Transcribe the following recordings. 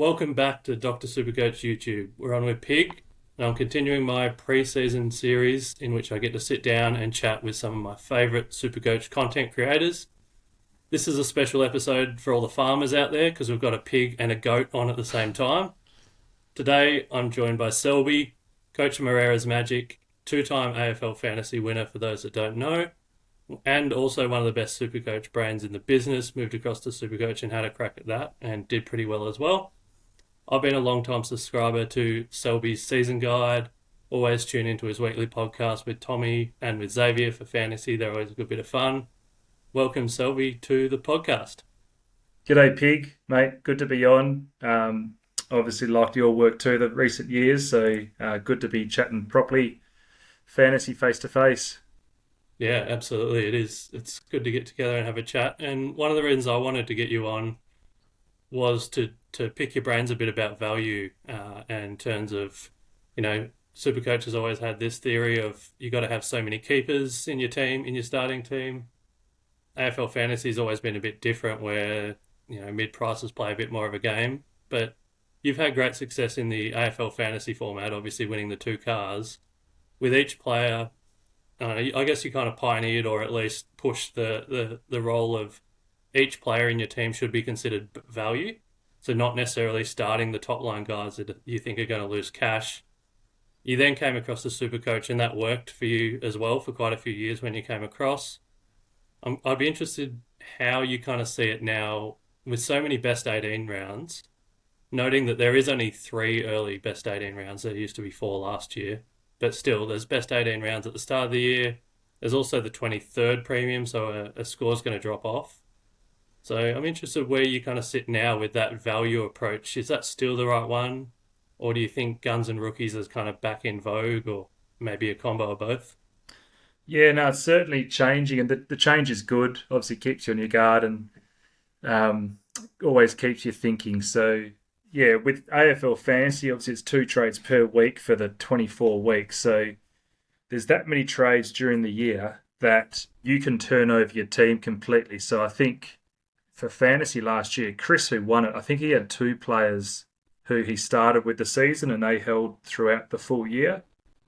Welcome back to Dr. Supercoach YouTube. We're on with Pig, and I'm continuing my pre-season series in which I get to sit down and chat with some of my favourite Supercoach content creators. This is a special episode for all the farmers out there because we've got a pig and a goat on at the same time. Today, I'm joined by Selby, Coach of Moreira's Magic, two-time AFL fantasy winner for those that don't know, and also one of the best Supercoach brains in the business, moved across to Supercoach and had a crack at that and did pretty well as well. I've been a long-time subscriber to Selby's season guide, always tune into his weekly podcast with Tommy and with Xavier for fantasy. They're always a good bit of fun. Welcome, Selby, to the podcast. G'day, Pig, mate. Good to be on. Obviously liked your work too the recent years, so good to be chatting properly fantasy face-to-face. Yeah, absolutely. It is. It's good to get together and have a chat. And one of the reasons I wanted to get you on was to pick your brains a bit about value in terms of, Supercoach has always had this theory of you got to have so many keepers in your team, in your starting team. AFL fantasy has always been a bit different where, mid-prices play a bit more of a game. But you've had great success in the AFL fantasy format, obviously winning the two cars. With each player, I guess you kind of pioneered or at least pushed the role of each player in your team should be considered value. So not necessarily starting the top line guys that you think are going to lose cash. You then came across the Supercoach and that worked for you as well for quite a few years when you came across. I'd be interested how you kind of see it now with so many best 18 rounds, noting that there is only 3 early best 18 rounds. There used to be 4 last year. But still, there's best 18 rounds at the start of the year. There's also the 23rd premium, so a score's going to drop off. So I'm interested where you kind of sit now with that value approach. Is that still the right one? Or do you think guns and rookies is kind of back in vogue, or maybe a combo of both? Yeah, no, it's certainly changing, and the change is good. Obviously keeps you on your guard and always keeps you thinking. So, yeah, with AFL Fantasy, obviously it's 2 trades per week for the 24 weeks. So there's that many trades during the year that you can turn over your team completely. So I think for fantasy last year, Chris, who won it, I think he had 2 players who he started with the season and they held throughout the full year.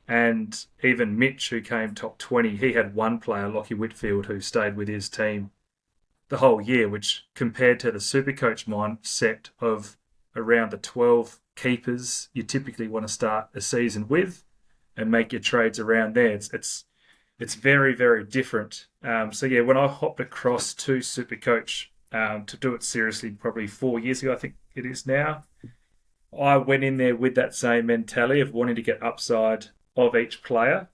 And even Mitch, who came top 20, he had 1 player, Lockie Whitfield, who stayed with his team the whole year, which compared to the Supercoach mindset of around the 12 keepers you typically want to start a season with and make your trades around there. It's very, very different. So yeah, when I hopped across to Supercoach to do it seriously probably 4 years ago, I think it is now, I went in there with that same mentality of wanting to get upside of each player.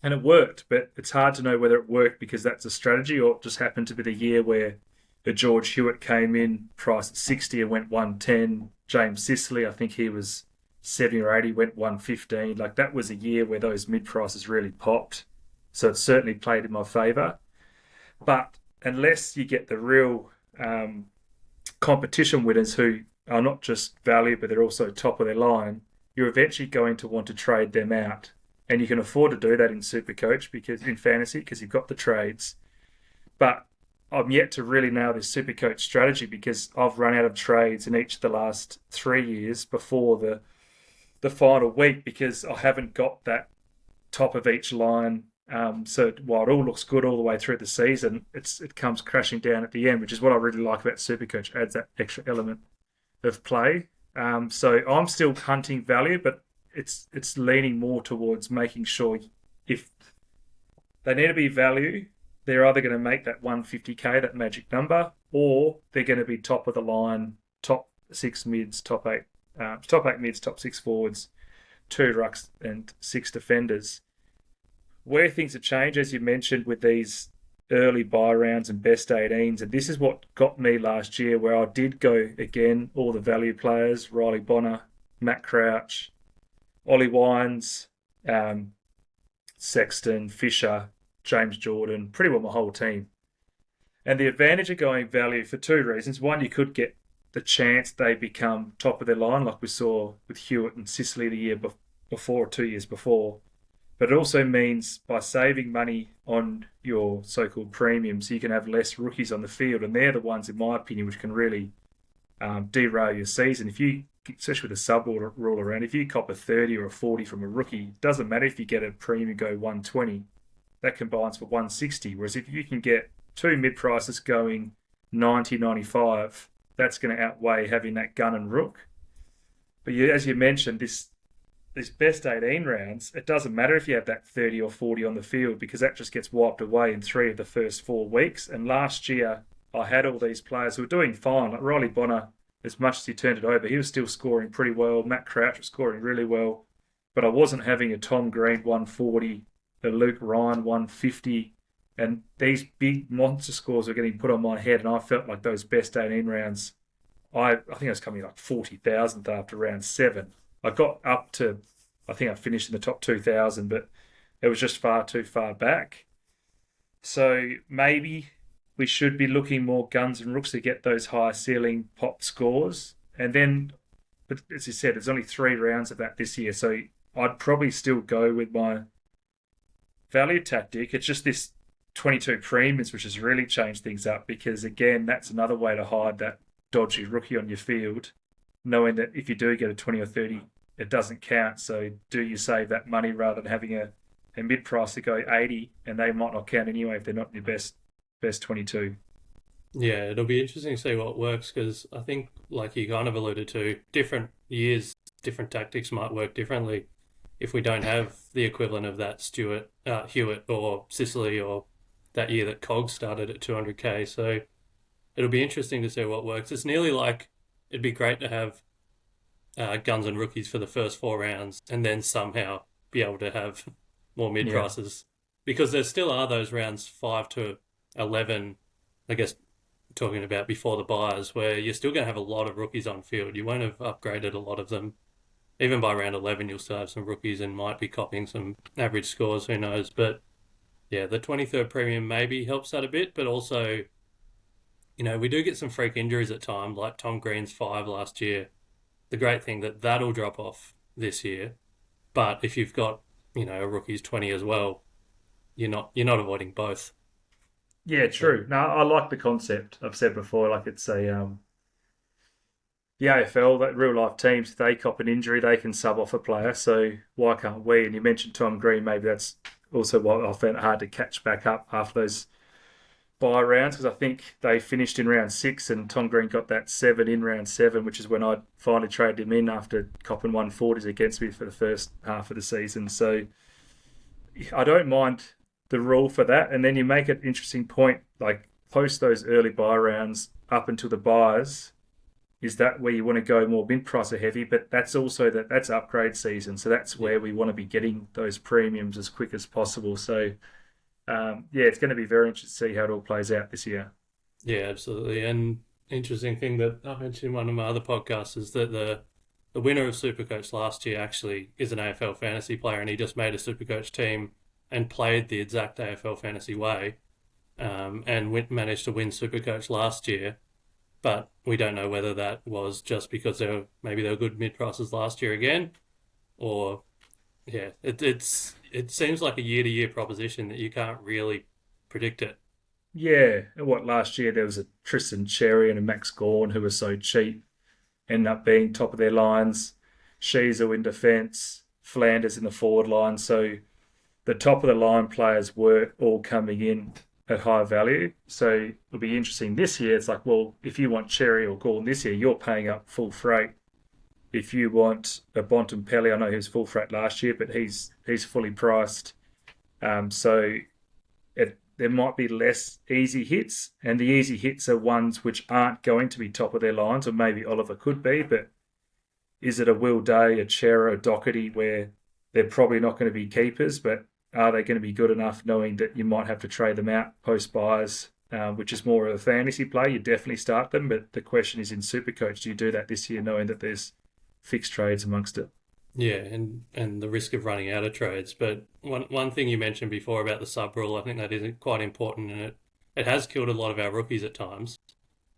And it worked, but it's hard to know whether it worked because that's a strategy or it just happened to be the year where the George Hewitt came in, priced at 60 and went 110. James Sicily, I think he was 70 or 80, went 115. Like that was a year where those mid-prices really popped. So it certainly played in my favour. But unless you get the real competition winners who are not just value, but they're also top of their line, you're eventually going to want to trade them out. And you can afford to do that in Supercoach because in fantasy, because you've got the trades. But I'm yet to really nail this Supercoach strategy because I've run out of trades in each of the last 3 years before the final week because I haven't got that top of each line. So while it all looks good all the way through the season, it comes crashing down at the end, which is what I really like about Supercoach. It adds that extra element of play. So I'm still hunting value, but it's leaning more towards making sure if they need to be value, they're either going to make that 150k, that magic number, or they're going to be top of the line, top 6 mids, top 8 mids, top 6 forwards, 2 rucks and 6 defenders. Where things have changed, as you mentioned, with these early buy rounds and best 18s, and this is what got me last year where I did go again, all the value players, Riley Bonner, Matt Crouch, Ollie Wines, Sexton, Fisher, James Jordan, pretty well my whole team. And the advantage of going value for 2 reasons. One, you could get the chance they become top of their line, like we saw with Hewitt and Sicily the year before, 2 years before. But it also means by saving money on your so-called premiums, you can have less rookies on the field. And they're the ones, in my opinion, which can really derail your season. If you, especially with the sub rule around, if you cop a 30 or a 40 from a rookie, it doesn't matter if you get a premium go 120, that combines for 160. Whereas if you can get two mid prices going 90, 95, that's going to outweigh having that gun and rook. But as you mentioned, this best 18 rounds, it doesn't matter if you have that 30 or 40 on the field, because that just gets wiped away in 3 of the first 4 weeks. And last year, I had all these players who were doing fine. Like Riley Bonner, as much as he turned it over, he was still scoring pretty well. Matt Crouch was scoring really well. But I wasn't having a Tom Green 140, a Luke Ryan 150, and these big monster scores were getting put on my head, and I felt like those best 18 rounds, I think I was coming like 40,000th after round 7. I got up to, I think I finished in the top 2,000, but it was just far too far back. So maybe we should be looking more guns and rooks to get those high ceiling pop scores. And then, but as you said, there's only 3 rounds of that this year, so I'd probably still go with my value tactic. It's just this 22 premiums, which has really changed things up, because again, that's another way to hide that dodgy rookie on your field, knowing that if you do get a 20 or 30, it doesn't count. So do you save that money rather than having a mid price to go 80, and they might not count anyway if they're not in your best 22. Yeah, it'll be interesting to see what works, because I think, like you kind of alluded to, different years, different tactics might work differently. If we don't have the equivalent of that Hewitt or Sicily, or that year that Cog started at 200k. So it'll be interesting to see what works. It's nearly like it'd be great to have guns and rookies for the first 4 rounds, and then somehow be able to have more mid prices, because there still are those rounds 5 to 11, I guess, talking about before the buys, where you're still going to have a lot of rookies on field. You won't have upgraded a lot of them. Even by round 11, you'll still have some rookies and might be copying some average scores, who knows. But yeah, the 23rd premium maybe helps that a bit, but also, we do get some freak injuries at times, like Tom Green's 5 last year. The great thing that'll drop off this year, but if you've got, a rookie's 20 as well, you're not avoiding both. Yeah, true. No, I like the concept. I've said before, like it's the AFL, that real life teams, if they cop an injury, they can sub off a player. So why can't we? And you mentioned Tom Green, maybe that's also why I found it hard to catch back up after those bye rounds, because I think they finished in round 6 and Tom Green got that 7 in round 7, which is when I finally traded him in after copping 140s against me for the first half of the season. So I don't mind the rule for that. And then you make an interesting point, like post those early bye rounds up until the buys. Is that where you want to go more mid price or heavy? But that's also that's upgrade season. So that's where we want to be getting those premiums as quick as possible. So it's going to be very interesting to see how it all plays out this year. Yeah, absolutely. And interesting thing that I mentioned in one of my other podcasts is that the winner of SuperCoach last year actually is an AFL fantasy player, and he just made a SuperCoach team and played the exact AFL fantasy way, and managed to win SuperCoach last year. But we don't know whether that was just because they were good mid prices last year again, or it seems like a year-to-year proposition that you can't really predict it. Yeah, last year there was a Tristan Cherry and a Max Gawn who were so cheap, ended up being top of their lines. Shizu in defence, Flanders in the forward line. So the top of the line players were all coming in at high value. So it'll be interesting this year. It's like, well, if you want Cherry or Gawn this year, you're paying up full freight. If you want a Bontempelli, I know he was full freight last year, but he's fully priced. So there might be less easy hits, and the easy hits are ones which aren't going to be top of their lines, or maybe Oliver could be, but is it a Will Day, a Chera, a Doherty, where they're probably not going to be keepers, but are they going to be good enough knowing that you might have to trade them out post-buys, which is more of a fantasy play? You definitely start them, but the question is in SuperCoach, do you do that this year knowing that there's fixed trades amongst it? Yeah, and the risk of running out of trades. But one thing you mentioned before about the sub rule, I think that is quite important, and it has killed a lot of our rookies at times,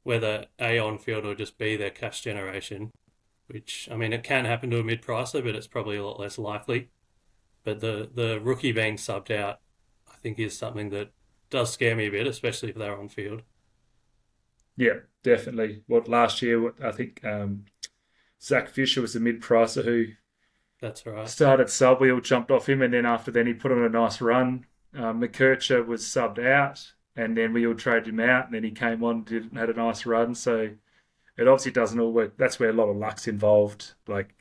whether A, on field, or just B, their cash generation, which, I mean, it can happen to a mid-pricer, but it's probably a lot less likely. But the rookie being subbed out, I think, is something that does scare me a bit, especially if they're on field. Yeah, definitely. What last year, I think Zach Fisher was the mid-pricer who That's right. started sub. We all jumped off him, and then after then he put on a nice run. McKercher was subbed out, and then we all traded him out, and then he came on, had a nice run. So it obviously doesn't all work. That's where a lot of luck's involved. Like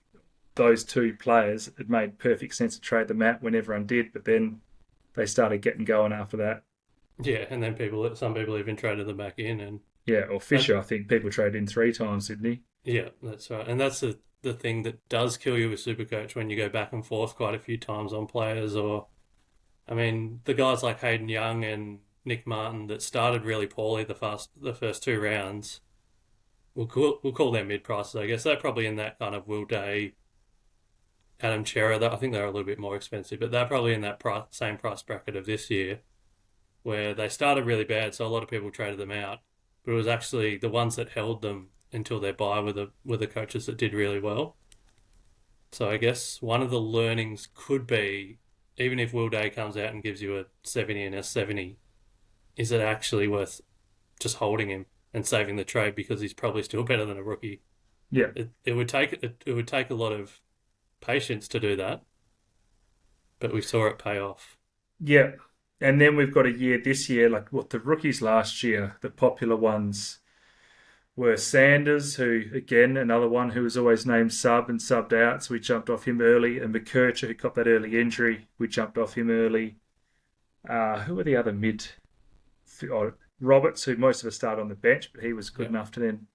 those two players, it made perfect sense to trade them out when everyone did, but then they started getting going after that. Yeah, and then some people even traded them back in, and Yeah, or that, Fisher, I think people traded in 3 times, didn't he? yeah, that's right. And that's the thing that does kill you with Supercoach when you go back and forth quite a few times on players. Or I mean, the guys like Hayden Young and Nick Martin that started really poorly the first 2 rounds. We'll call them mid prices, I guess. They're probably in that kind of Will Day, Adam Chera. I think they're a little bit more expensive, but they're probably in that same price bracket of this year, where they started really bad, so a lot of people traded them out. But it was actually the ones that held them until their bye were the coaches that did really well. So I guess one of the learnings could be, even if Will Day comes out and gives you a 70 and a 70, is it actually worth just holding him and saving the trade because he's probably still better than a rookie? Yeah, It would take a lot of patience to do that, but we saw it pay off. yeah. And then we've got a year this year, like what the rookies last year, the popular ones were Sanders, who, again, another one who was always named sub and subbed out, so we jumped off him early, and McKercher, who got that early injury, we jumped off him early. Who were the other mid? Oh, Roberts, who most of us started on the bench, but he was good Yeah, enough to then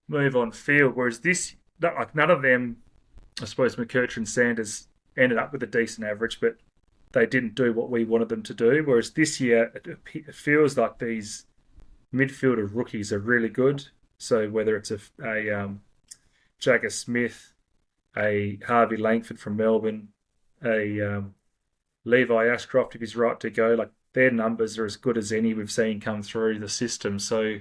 move on field. Whereas this, like none of them, I suppose McKercher and Sanders ended up with a decent average, but they didn't do what we wanted them to do. Whereas this year, it feels like these midfielder rookies are really good. So whether it's a Jagger Smith, a Harvey Langford from Melbourne, a Levi Ashcroft, if he's right to go, like their numbers are as good as any we've seen come through the system. So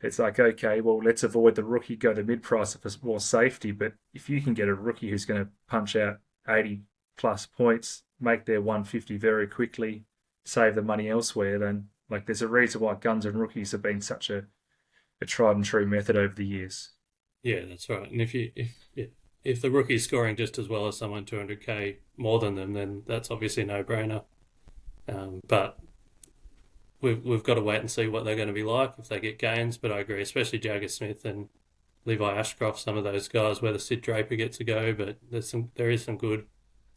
it's like, okay, well, let's avoid the rookie, go the mid price for more safety. But if you can get a rookie who's going to punch out 80 plus points, make their 150 very quickly, save the money elsewhere, then like there's a reason why guns and rookies have been such a tried and true method over the years. yeah, that's right. And if the rookie's scoring just as well as someone 200k more than them, then that's obviously a no-brainer. But we've got to wait and see what they're going to be like if they get gains. But I agree, especially Jagger Smith and Levi Ashcroft, some of those guys, whether Sid Draper gets a go, but there is some good.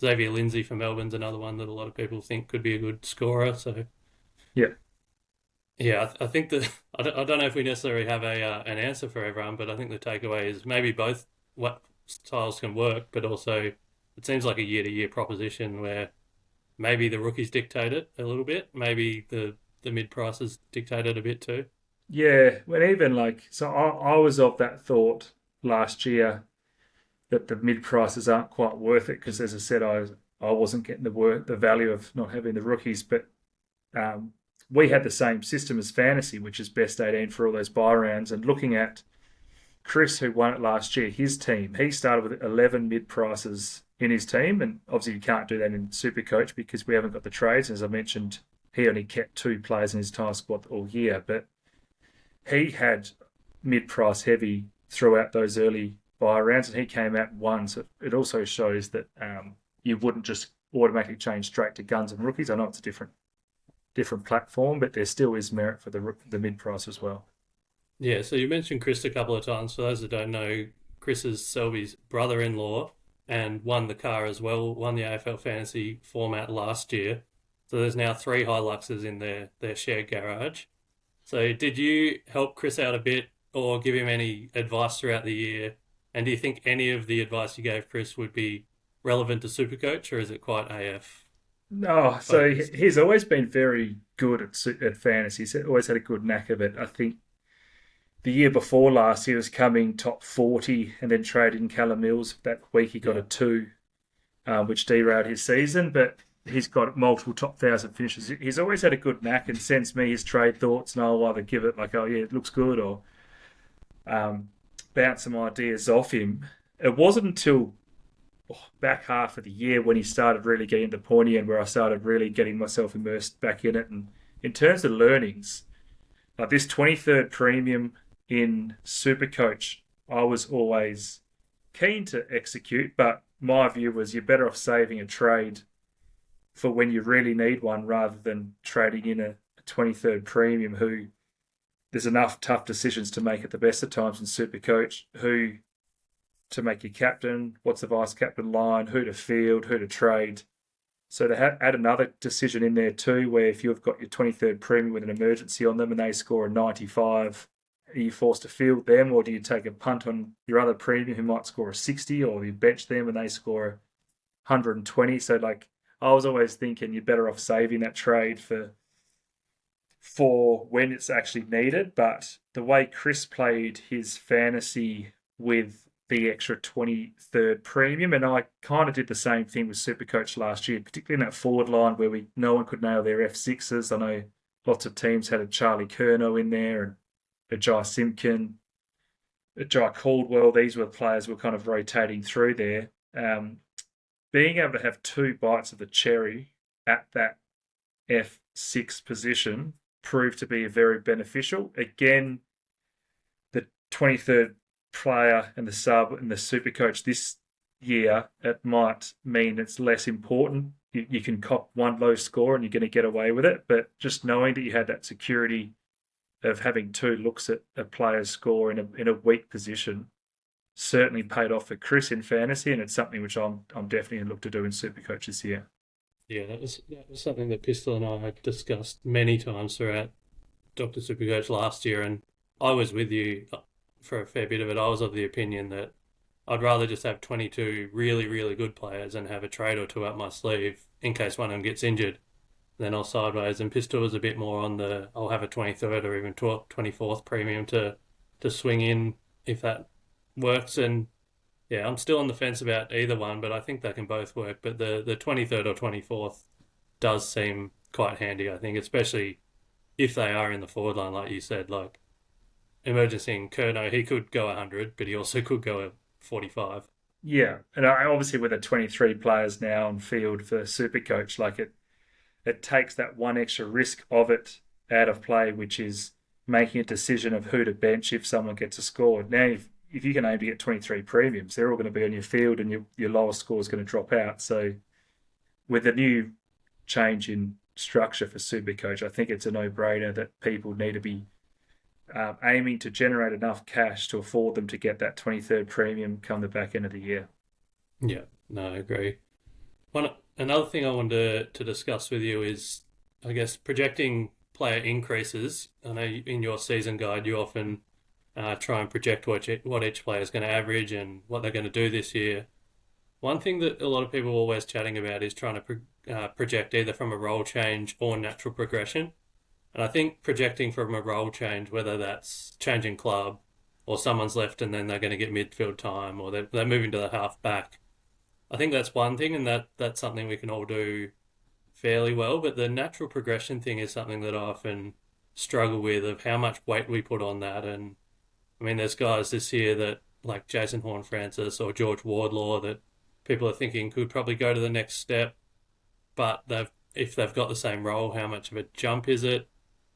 Xavier Lindsay from Melbourne's another one that a lot of people think could be a good scorer. So Yeah. yeah, I think that I don't know if we necessarily have an answer for everyone, but I think the takeaway is maybe both what styles can work, but also it seems like a year-to-year proposition where maybe the rookies dictate it a little bit, maybe the mid prices dictate it a bit too. Yeah. When even like, so I was of that thought last year that the mid prices aren't quite worth it because, as I said, I wasn't getting the value of not having the rookies, but um, we had the same system as fantasy, which is best 18 for all those buy rounds. And looking at Chris, who won it last year, his team, he started with 11 mid prices in his team. And obviously, you can't do that in Supercoach because we haven't got the trades. As I mentioned, he only kept 2 players in his task squad all year, but he had mid price heavy throughout those early buy rounds, and he came out and won. So it also shows that you wouldn't just automatically change straight to guns and rookies. I know it's a different platform, but there still is merit for the mid price as well. Yeah, so you mentioned Chris a couple of times. For those that don't know, Chris is Selby's brother-in-law and won the car as well, won the AFL Fantasy format last year. So there's now 3 Hiluxes in their shared garage. So did you help Chris out a bit or give him any advice throughout the year? And do you think any of the advice you gave Chris would be relevant to Supercoach, or is it quite AF No, so focused? he's always been very good at fantasy. He's always had a good knack of it. I think the year before last, he was coming top 40 and then traded in Callum Mills. That week, he got Yeah, a 2, which derailed his season, but he's got multiple top 1,000 finishes. He's always had a good knack and sends me his trade thoughts, and I'll either give it like, oh, yeah, it looks good, or bounce some ideas off him. It wasn't until back half of the year when he started really getting the pointy end where I started really getting myself immersed back in it. And in terms of learnings, Like this 23rd premium in SuperCoach, I was always keen to execute, but my view was you're better off saving a trade for when you really need one rather than trading in a 23rd premium who there's enough tough decisions to make at the best of times in SuperCoach, who to make your captain, what's the vice captain line, who to field, who to trade. So to add another decision in there too, where if you've got your 23rd premium with an emergency on them and they score a 95, are you forced to field them, or do you take a punt on your other premium who might score a 60, or you bench them and they score a 120? So like I was always thinking you're better off saving that trade for when it's actually needed. But the way Chris played his fantasy with the extra 23rd premium, and I kind of did the same thing with Supercoach last year, particularly in that forward line where no one could nail their F6s. I know lots of teams had a Charlie Curnow in there and a Jai Simpkin, a Jai Caldwell. These were the players who were kind of rotating through there. Being able to have two bites of the cherry at that F6 position proved to be very beneficial. Again, the 23rd player and the sub and the Supercoach this year, it might mean it's less important. You can cop one low score and you're going to get away with it. But just knowing that you had that security of having two looks at a player's score in a weak position certainly paid off for Chris in fantasy, and it's something which I'm definitely going to look to do in Supercoach this year. Yeah, that was something that Pistol and I had discussed many times throughout Dr. Supercoach last year, and I was with you for a fair bit of it. I was of the opinion that I'd rather just have 22 really, really good players and have a trade or two up my sleeve in case one of them gets injured than all sideways. And Pistol was a bit more on the I'll have a 23rd or even 24th premium to swing in if that works. And yeah, I'm still on the fence about either one, but I think they can both work. But the 23rd or 24th does seem quite handy, I think, especially if they are in the forward line, like you said. Like emergency in Curnow, he could go 100, but he also could go 45. Yeah, and obviously with the 23 players now on field for Supercoach, like it takes that one extra risk of it out of play, which is making a decision of who to bench if someone gets a score. Now, if you can aim to get 23 premiums, they're all going to be on your field and your lowest score is going to drop out. So with the new change in structure for Supercoach, I think it's a no-brainer that people need to be aiming to generate enough cash to afford them to get that 23rd premium come the back end of the year. Yeah, no, I agree. Another thing I wanted to discuss with you is, I guess, projecting player increases. I know in your season guide you often try and project what each player is going to average and what they're going to do this year. One thing that a lot of people are always chatting about is trying to project either from a role change or natural progression. And I think projecting from a role change, whether that's changing club or someone's left and then they're going to get midfield time or they're moving to the half back, I think that's one thing, and that's something we can all do fairly well. But the natural progression thing is something that I often struggle with, of how much weight we put on that. And I mean, there's guys this year that, like Jason Horne-Francis or George Wardlaw, that people are thinking could probably go to the next step, but if they've got the same role, how much of a jump is it?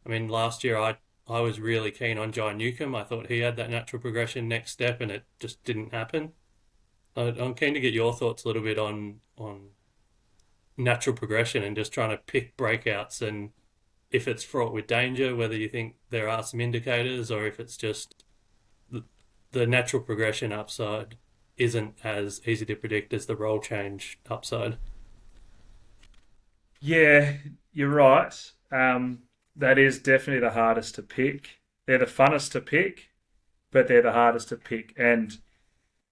I mean, last year I was really keen on Jai Newcomb. I thought he had that natural progression next step, and it just didn't happen. I'm keen to get your thoughts a little bit on natural progression and just trying to pick breakouts, and if it's fraught with danger, whether you think there are some indicators, or if it's just the natural progression upside isn't as easy to predict as the role change upside. Yeah, you're right. That is definitely the hardest to pick. They're the funnest to pick, but they're the hardest to pick. And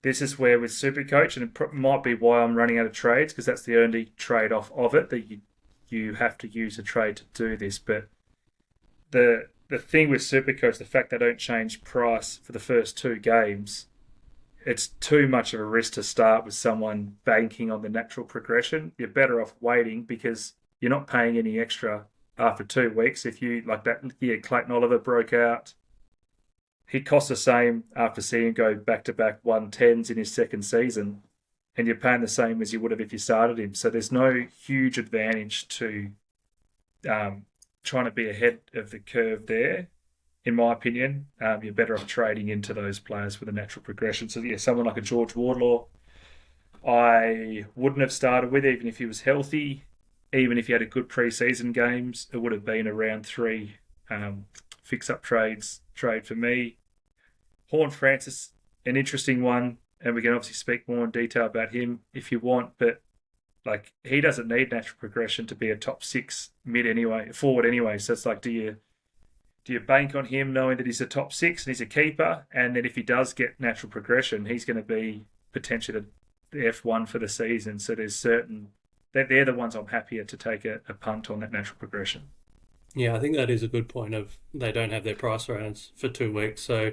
this is where with Supercoach, and it might be why I'm running out of trades, because that's the only trade-off of it, that you have to use a trade to do this. But the thing with Supercoach, the fact they don't change price for the first two games, it's too much of a risk to start with someone banking on the natural progression. You're better off waiting, because you're not paying any extra after 2 weeks. If you, like that year Clayton Oliver broke out, he cost the same after seeing him go back-to-back 110s in his second season, and you're paying the same as you would have if you started him. So there's no huge advantage to trying to be ahead of the curve there. in my opinion, you're better off trading into those players with a natural progression. So yeah, someone like a George Wardlaw, I wouldn't have started with even if he was healthy, even if he had a good preseason games. It would have been a round 3 fix-up trade for me. Horn Francis, an interesting one, and we can obviously speak more in detail about him if you want, but like he doesn't need natural progression to be a top 6 forward anyway. So it's like, do you bank on him knowing that he's a top 6 and he's a keeper, and then if he does get natural progression, he's going to be potentially the F1 for the season. So they're the ones I'm happier to take a punt on that natural progression. Yeah, I think that is a good point of they don't have their price rounds for 2 weeks. So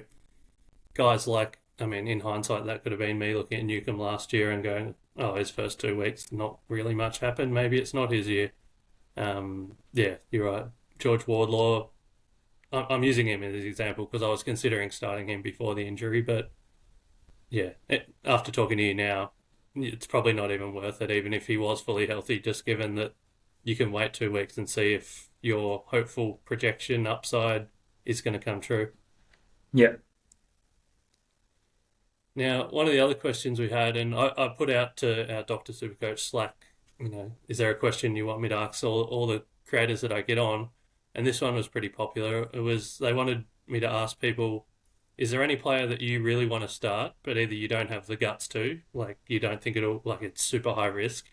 guys like, I mean, in hindsight, that could have been me looking at Newcomb last year and going, oh, his first 2 weeks, not really much happened. Maybe it's not his year. Yeah, you're right. George Wardlaw, I'm using him as an example because I was considering starting him before the injury, but yeah, after talking to you now, it's probably not even worth it, even if he was fully healthy, just given that you can wait 2 weeks and see if your hopeful projection upside is going to come true. Yeah. Now, one of the other questions we had, and I put out to our Dr. Supercoach Slack, is there a question you want me to ask all the creators that I get on? And this one was pretty popular. They wanted me to ask people, is there any player that you really want to start, but either you don't have the guts to, like you don't think it's super high risk,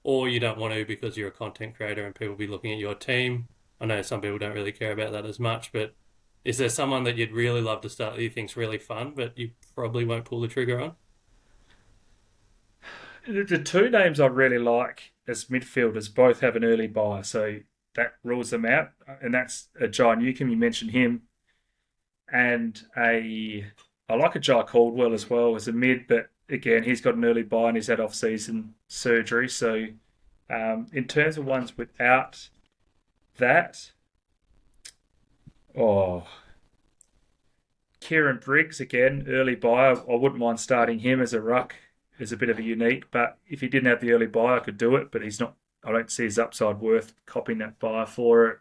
or you don't want to because you're a content creator and people will be looking at your team? I know some people don't really care about that as much, but is there someone that you'd really love to start that you think's really fun, but you probably won't pull the trigger on? The 2 names I really like as midfielders both have an early buy, so that rules them out. And that's a Jai Newcomb, you mentioned him, and I like a Jai Caldwell as well as a mid, but again, he's got an early buy and he's had off-season surgery. So in terms of ones without that, Kieran Briggs, again, early buy. I wouldn't mind starting him as a ruck. Is a bit of a unique, but if he didn't have the early buy, I could do it, but he's not. I don't see his upside worth copying that buy for it.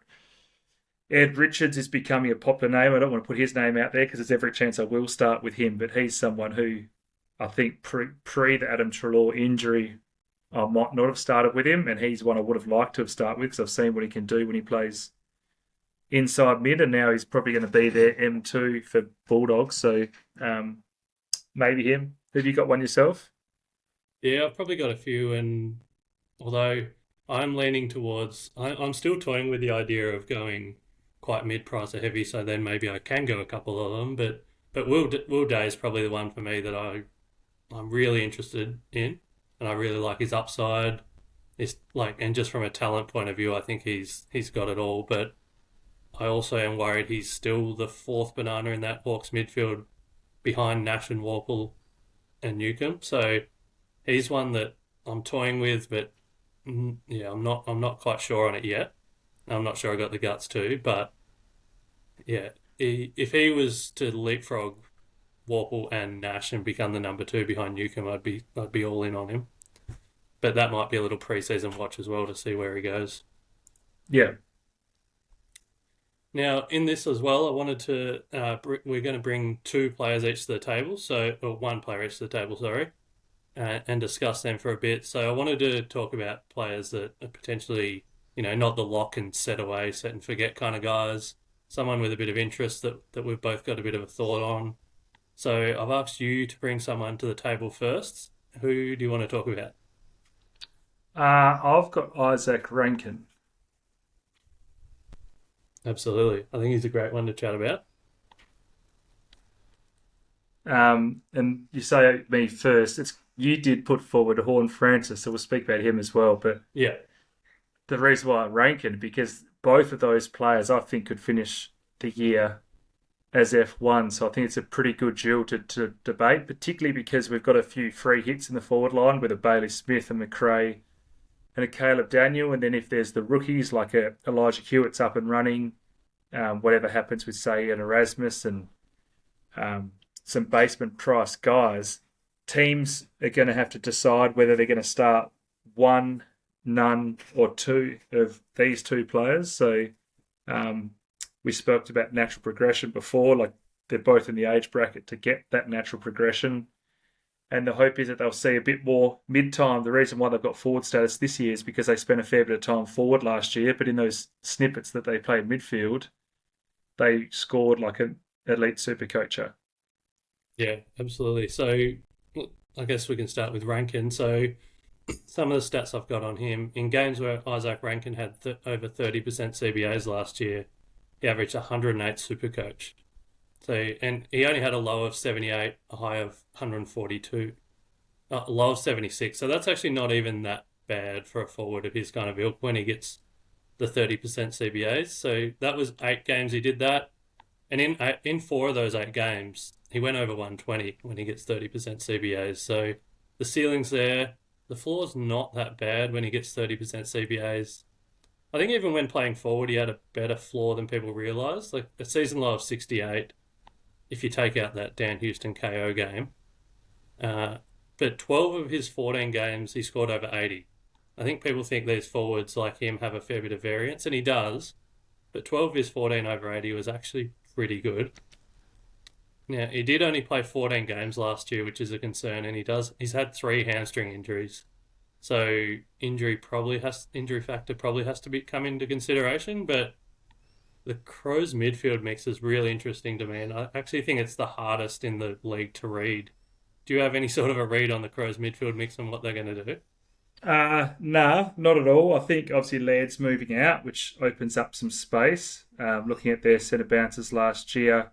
Ed Richards is becoming a popular name. I don't want to put his name out there because there's every chance I will start with him, but he's someone who I think pre the Adam Treloar injury, I might not have started with him, and he's one I would have liked to have started with because I've seen what he can do when he plays inside mid, and now he's probably going to be their M2 for Bulldogs. So maybe him. Have you got one yourself? Yeah, I've probably got a few, and although I'm leaning towards, I'm still toying with the idea of going quite mid-price or heavy, so then maybe I can go a couple of them, but Will Day is probably the one for me that I'm really interested in, and I really like his upside. It's like, and just from a talent point of view, I think he's got it all, but I also am worried he's still the 4th banana in that Hawks midfield behind Nash and Warple and Newcomb. So he's one that I'm toying with, but yeah, I'm not quite sure on it yet. I'm not sure I got the guts to, but yeah, if he was to leapfrog Warple and Nash and become the number 2 behind Newcomb, I'd be all in on him. But that might be a little pre-season watch as well to see where he goes. Yeah. Now, in this as well, I wanted to, we're going to bring 2 players each to the table, or 1 player each to the table, sorry, and discuss them for a bit. So I wanted to talk about players that are potentially, not the lock and set and forget kind of guys, someone with a bit of interest that we've both got a bit of a thought on. So I've asked you to bring someone to the table first. Who do you want to talk about? I've got Isaac Rankin. Absolutely. I think he's a great one to chat about. And you say me first. You did put forward Horn Francis, so we'll speak about him as well. But yeah, the reason why I'm ranking, because both of those players I think could finish the year as F1. So I think it's a pretty good duel to debate, particularly because we've got a few free hits in the forward line with a Bailey Smith and McRae and a Caleb Daniel. And then if there's the rookies like a Elijah Hewitt's up and running, whatever happens with, say, an Erasmus and some basement price guys, teams are going to have to decide whether they're going to start 1, none, or 2 of these 2 players. So we spoke about natural progression before. Like they're both in the age bracket to get that natural progression. And the hope is that they'll see a bit more mid-time. The reason why they've got forward status this year is because they spent a fair bit of time forward last year, but in those snippets that they played midfield, they scored like an elite super coacher. Yeah, absolutely. So I guess we can start with Rankin. So some of the stats I've got on him, in games where Isaac Rankin had over 30% CBAs last year, he averaged 108 Supercoach. So, and he only had a low of 78, a high of 142, a low of 76. So that's actually not even that bad for a forward of his kind of ilk when he gets the 30% CBAs. So that was 8 games he did that. And in 4 of those 8 games, he went over 120 when he gets 30% CBAs. So the ceiling's there. The floor's not that bad when he gets 30% CBAs. I think even when playing forward, he had a better floor than people realise. Like a season low of 68, if you take out that Dan Houston KO game. But 12 of his 14 games, he scored over 80. I think people think these forwards like him have a fair bit of variance, and he does. But 12 of his 14 over 80 was actually pretty good. Now, he did only play 14 games last year, which is a concern, and he's had 3 hamstring injuries. So injury factor probably has to come into consideration, but the Crows midfield mix is really interesting to me, and I actually think it's the hardest in the league to read. Do you have any sort of a read on the Crows midfield mix and what they're going to do? Nah, not at all. I think obviously Laird's moving out, which opens up some space. Looking at their centre bounces last year,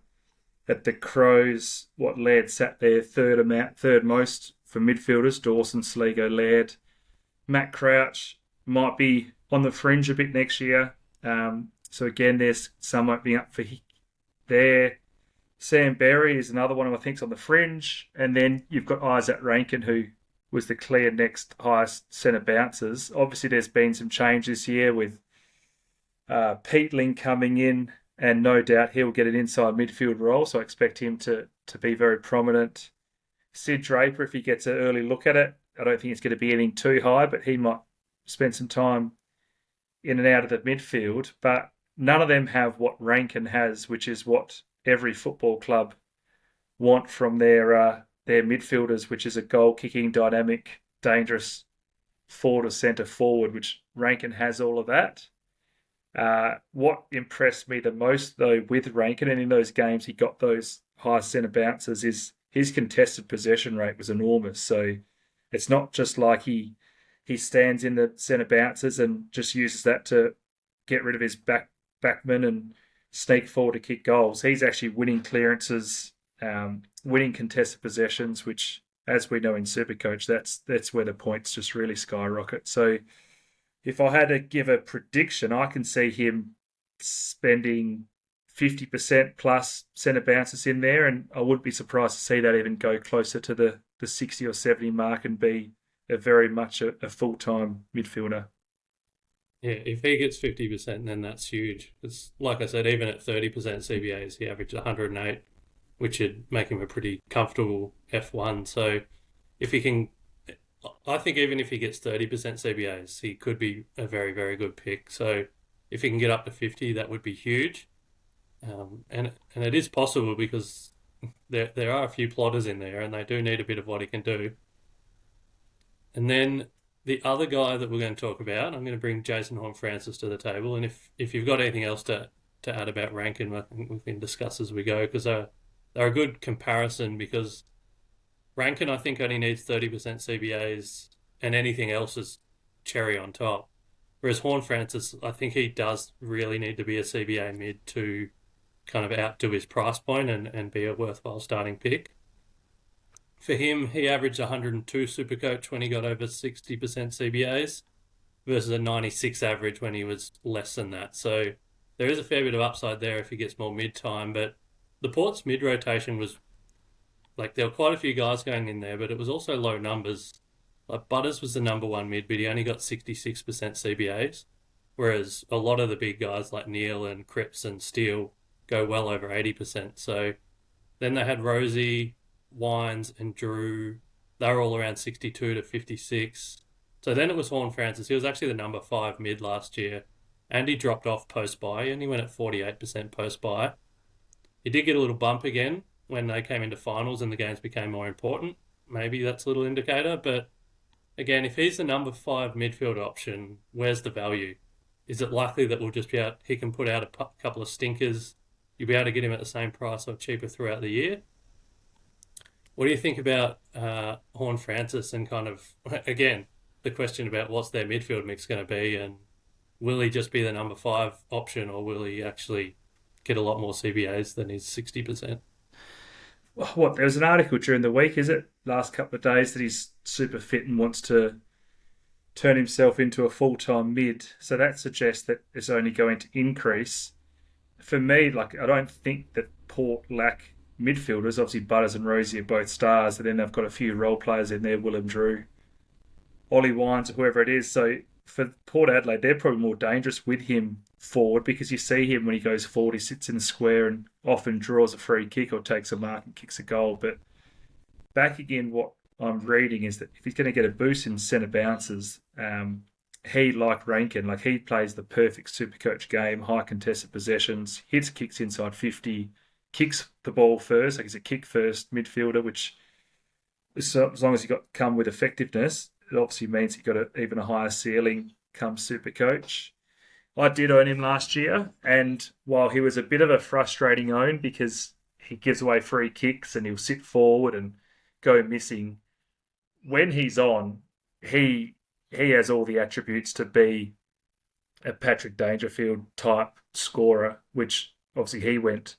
at the Crows, Laird sat there third most for midfielders. Dawson, Sligo, Laird. Matt Crouch might be on the fringe a bit next year. So again, there's some opening up for there. Sam Berry is another one who I think's on the fringe. And then you've got Isaac Rankin, who was the clear next highest centre bouncers. Obviously, there's been some change this year with Peatling coming in, and no doubt he'll get an inside midfield role, so I expect him to be very prominent. Sid Draper, if he gets an early look at it, I don't think it's going to be anything too high, but he might spend some time in and out of the midfield. But none of them have what Rankin has, which is what every football club want from their midfielders, which is a goal-kicking, dynamic, dangerous forward or centre forward, which Rankin has all of that. What impressed me the most, though, with Rankin, and in those games he got those high centre bounces, is his contested possession rate was enormous. So it's not just like he stands in the centre bounces and just uses that to get rid of his backman and sneak forward to kick goals. He's actually winning clearances, winning contested possessions, which, as we know in Supercoach, that's where the points just really skyrocket. So if I had to give a prediction, I can see him spending 50% plus centre bounces in there, and I wouldn't be surprised to see that even go closer to the 60 or 70 mark and be very much a full-time midfielder. Yeah, if he gets 50%, then that's huge. It's like I said, even at 30% CBAs, he averaged 108, which would make him a pretty comfortable F1. So if he can, I think even if he gets 30% CBAs, he could be a very, very good pick. So if he can get up to 50, that would be huge. And it is possible because there are a few plotters in there, and they do need a bit of what he can do. And then the other guy that we're going to talk about, I'm going to bring Jason Horne-Francis to the table. And if you've got anything else to add about Rankin, I think we can discuss as we go, because they're a good comparison, because Rankin, I think, only needs 30% CBAs and anything else is cherry on top. Whereas Horne-Francis, I think he does really need to be a CBA mid to kind of outdo his price point and be a worthwhile starting pick. For him, he averaged 102 Supercoach when he got over 60% CBAs versus a 96 average when he was less than that. So there is a fair bit of upside there if he gets more mid-time. But the Port's mid-rotation was, like, there were quite a few guys going in there, but it was also low numbers. Like Butters was the number one mid, but he only got 66% CBAs, whereas a lot of the big guys like Neil and Cripps and Steele go well over 80%. So then they had Rosie, Wines and Drew. They were all around 62 to 56. So then it was Horne-Francis. He was actually the number 5 mid last year and he dropped off post-buy, and he went at 48% post-buy. He did get a little bump again when they came into finals and the games became more important. Maybe that's a little indicator, but again, if he's the number 5 midfield option, where's the value? Is it likely that he can put out a couple of stinkers, you'll be able to get him at the same price or cheaper throughout the year? What do you think about Horne-Francis and kind of, again, the question about what's their midfield mix going to be, and will he just be the number 5 option, or will he actually get a lot more CBAs than his 60%? What, there was an article during the week, is it? Last couple of days, that he's super fit and wants to turn himself into a full-time mid. So that suggests that it's only going to increase. For me, I don't think that Port lack midfielders. Obviously, Butters and Rosie are both stars, and then they've got a few role players in there, Willem Drew, Ollie Wines, or whoever it is. So for Port Adelaide, they're probably more dangerous with him forward, because you see him when he goes forward, he sits in the square and often draws a free kick or takes a mark and kicks a goal. But back again, what I'm reading is that if he's going to get a boost in centre bounces, he, like Rankin, he plays the perfect SuperCoach game, high contested possessions, hits kicks inside 50, kicks the ball first, he's a kick-first midfielder, which, as long as you come with effectiveness, it obviously means you've got even a higher ceiling come SuperCoach. I did own him last year, and while he was a bit of a frustrating own because he gives away free kicks and he'll sit forward and go missing, when he's on, he has all the attributes to be a Patrick Dangerfield type scorer, which obviously he went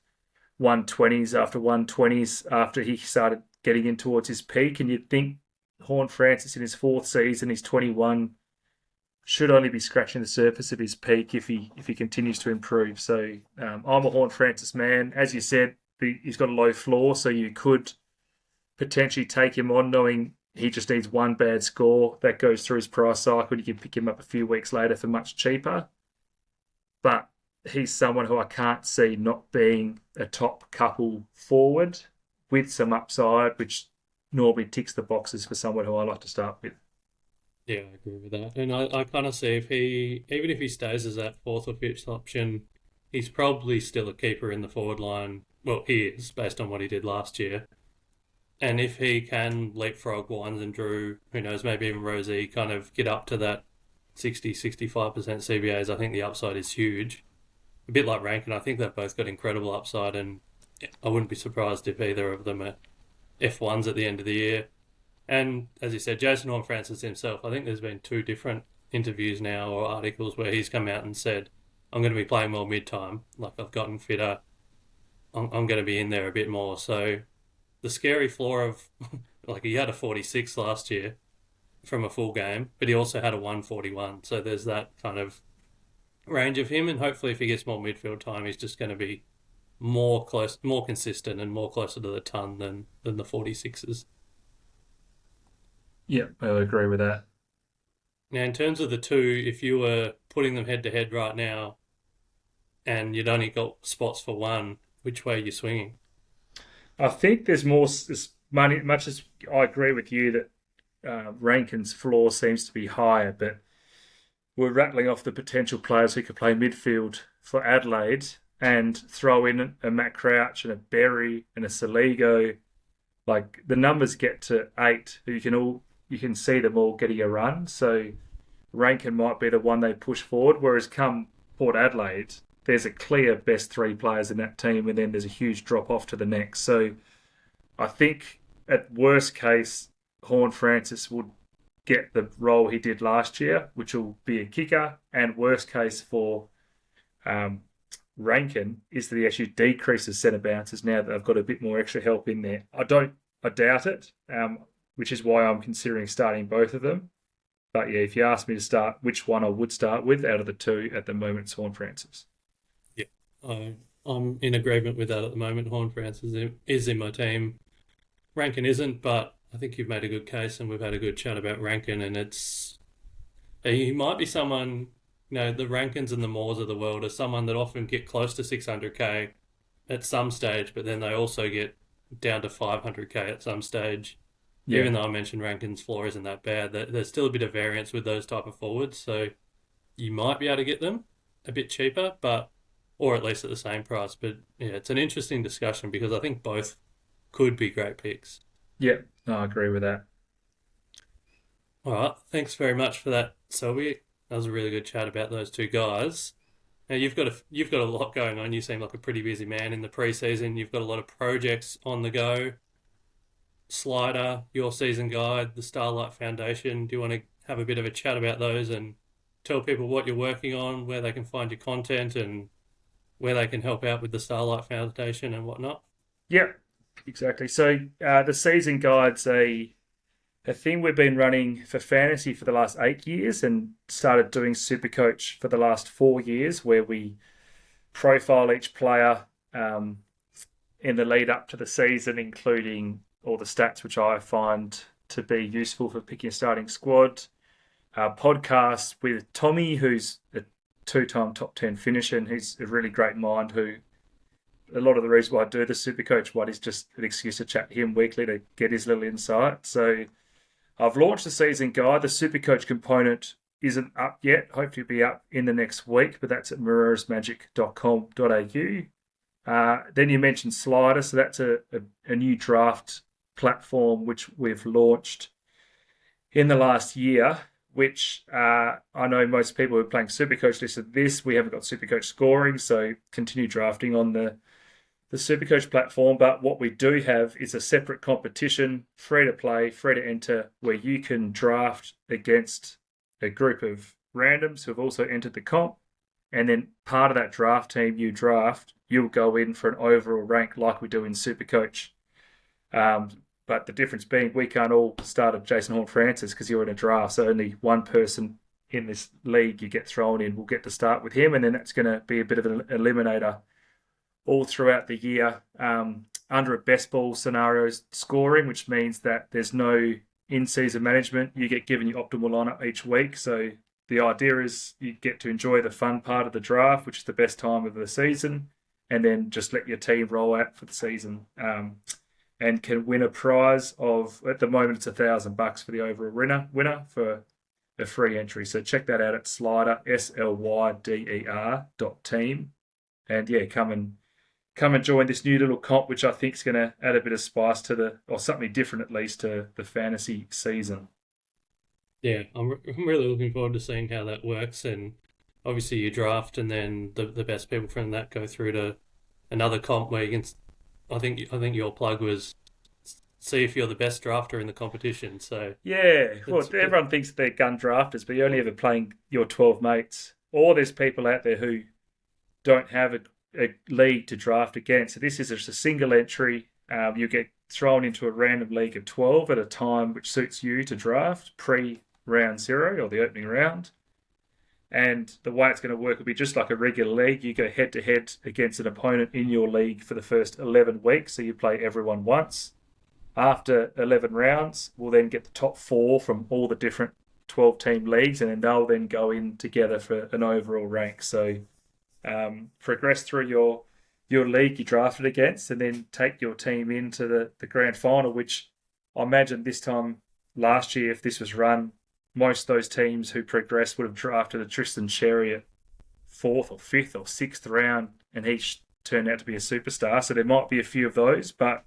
120s after 120s after he started getting in towards his peak. And you'd think Horne-Francis in his 4th season, he's 21, should only be scratching the surface of his peak if he continues to improve. So I'm a Horne-Francis man. As you said, he's got a low floor, so you could potentially take him on knowing he just needs one bad score that goes through his price cycle. You can pick him up a few weeks later for much cheaper. But he's someone who I can't see not being a top couple forward with some upside, which normally ticks the boxes for someone who I like to start with. Yeah, I agree with that. And I kind of see even if he stays as that 4th or 5th option, he's probably still a keeper in the forward line. Well, he is, based on what he did last year. And if he can leapfrog Wines and Drew, who knows, maybe even Rosie, kind of get up to that 60-65% CBAs, I think the upside is huge. A bit like Rankin, I think they've both got incredible upside, and I wouldn't be surprised if either of them are F1s at the end of the year. And as you said, Jason Horne-Francis himself, I think there's been 2 different interviews now or articles where he's come out and said, I'm going to be playing more mid-time, I've gotten fitter, I'm going to be in there a bit more. So the scary floor of, he had a 46 last year from a full game, but he also had a 141. So there's that kind of range of him, and hopefully if he gets more midfield time, he's just going to be more consistent and more closer to the ton than the 46s. Yeah, I agree with that. Now, in terms of the 2, if you were putting them head-to-head right now and you'd only got spots for one, which way are you swinging? I think there's more money, much as I agree with you that Rankin's floor seems to be higher, but we're rattling off the potential players who could play midfield for Adelaide and throw in a Matt Crouch and a Berry and a Saligo. The numbers get to 8, who you can see them all getting a run. So Rankin might be the one they push forward, whereas come Port Adelaide, there's a clear best 3 players in that team, and then there's a huge drop off to the next. So I think at worst case, Horne-Francis would get the role he did last year, which will be a kicker, and worst case for Rankin is that he actually decreases centre bounces now that they've got a bit more extra help in there. I doubt it, which is why I'm considering starting both of them. But yeah, if you ask me to start which one I would start with out of the 2 at the moment, it's Horne-Francis. Yeah, I'm in agreement with that at the moment. Horne-Francis is in my team. Rankin isn't, but I think you've made a good case, and we've had a good chat about Rankin, and he might be someone, the Rankins and the Moores of the world are someone that often get close to 600k at some stage, but then they also get down to 500k at some stage. Yeah. Even though I mentioned Rankin's floor isn't that bad, there's still a bit of variance with those type of forwards, so you might be able to get them. a bit cheaper, or at least at the same price. But yeah, it's an interesting discussion because I think both could be great picks. Yeah, no, I agree with that. All right, thanks very much for that, Selby. That was a really good chat about those two guys. Now you've got a lot going on. You seem like a pretty busy man in the preseason. You've got a lot of projects on the go. Slider, your season guide, the Starlight Foundation. Do you want to have a bit of a chat about those and tell people what you're working on, where they can find your content, and where they can help out with the Starlight Foundation and whatnot? Yeah, exactly. So the season guide's a thing we've been running for fantasy for the last 8 years, and started doing SuperCoach for the last 4 years, where we profile each player in the lead up to the season, including all the stats which I find to be useful for picking a starting squad. Podcast with Tommy, who's a 2-time top 10 finisher, and he's a really great mind, who a lot of the reason why I do the SuperCoach one is just an excuse to chat to him weekly to get his little insight. So I've launched the season guide. The SuperCoach component isn't up yet. Hopefully it'll be up in the next week, but that's at marerasmagic.com.au. Then you mentioned Slider, so that's a new draft platform which we've launched in the last year, which I know most people who are playing SuperCoach listed this. We haven't got SuperCoach scoring, so continue drafting on the SuperCoach platform. But what we do have is a separate competition, free to play, free to enter, where you can draft against a group of randoms who have also entered the comp. And then part of that draft team you draft, you'll go in for an overall rank like we do in SuperCoach. But the difference being we can't all start at Jason Horn-Francis because you're in a draft. So only one person in this league you get thrown in will get to start with him. And then that's going to be a bit of an eliminator all throughout the year under a best ball scenarios scoring, which means that there's no in-season management. You get given your optimal lineup each week. So the idea is you get to enjoy the fun part of the draft, which is the best time of the season, and then just let your team roll out for the season. And can win a prize of, at the moment, it's $1,000 for the overall winner for a free entry. So check that out at Slider, SLYDER.team. And yeah, come and join this new little comp, which I think is going to add a bit of spice to or something different at least, to the fantasy season. Yeah, I'm really looking forward to seeing how that works. And obviously you draft, and then the best people from that go through to another comp where you can. I think your plug was see if you're the best drafter in the competition. So yeah, well, everyone thinks they're gun drafters, but you're only ever playing your 12 mates. Or there's people out there who don't have a league to draft against. So this is just a single entry. You get thrown into a random league of 12 at a time which suits you to draft pre-round 0 or the opening round. And the way it's going to work will be just like a regular league. You go head-to-head against an opponent in your league for the first 11 weeks, so you play everyone once. After 11 rounds, we'll then get the top 4 from all the different 12-team leagues, and then they'll then go in together for an overall rank. So progress through your league you drafted against, and then take your team into the grand final, which I imagine this time last year, if this was run, most of those teams who progressed would have drafted a Tristan Cherry at 4th or 5th or 6th round, and he turned out to be a superstar. So there might be a few of those, but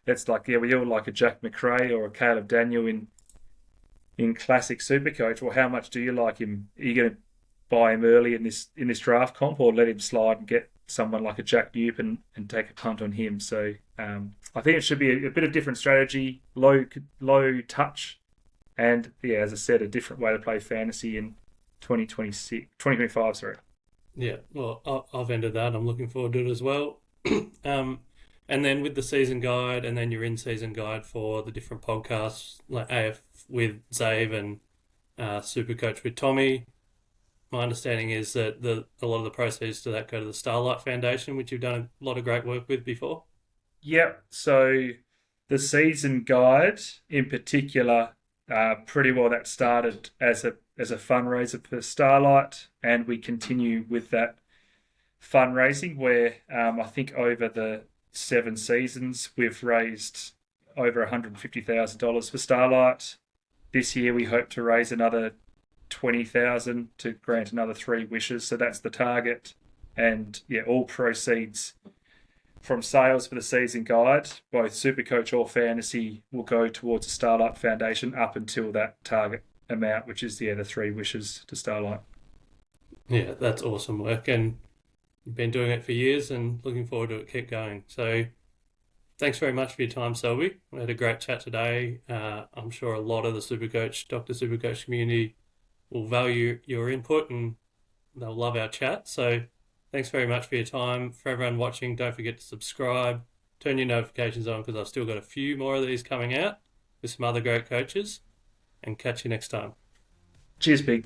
that's like, yeah, we all like a Jack McRae or a Caleb Daniel in classic SuperCoach. Well, how much do you like him? Are you going to buy him early in this draft comp, or let him slide and get someone like a Jack Newton and take a punt on him? So I think it should be a bit of different strategy, low touch. And yeah, as I said, a different way to play fantasy in 2025, sorry. Yeah, well, I've ended that. I'm looking forward to it as well. And then with the season guide, and then your in-season guide for the different podcasts, like AF with Zave and SuperCoach with Tommy. My understanding is that a lot of the proceeds to that go to the Starlight Foundation, which you've done a lot of great work with before. Yep. So the season guide in particular, pretty well that started as a fundraiser for Starlight, and we continue with that fundraising where I think over the 7 seasons we've raised over $150,000 for Starlight. This year we hope to raise another 20,000 to grant another 3 wishes. So that's the target. And yeah, all proceeds from sales for the season guide, both SuperCoach or Fantasy, will go towards the Starlight Foundation up until that target amount, which is the 3 wishes to Starlight. Yeah, that's awesome work, and you've been doing it for years and looking forward to it keep going. So thanks very much for your time, Selby. We had a great chat today. I'm sure a lot of the SuperCoach, Dr. SuperCoach community will value your input and they'll love our chat. So thanks very much for your time. For everyone watching, don't forget to subscribe, turn your notifications on because I've still got a few more of these coming out with some other great coaches, and catch you next time. Cheers, Big.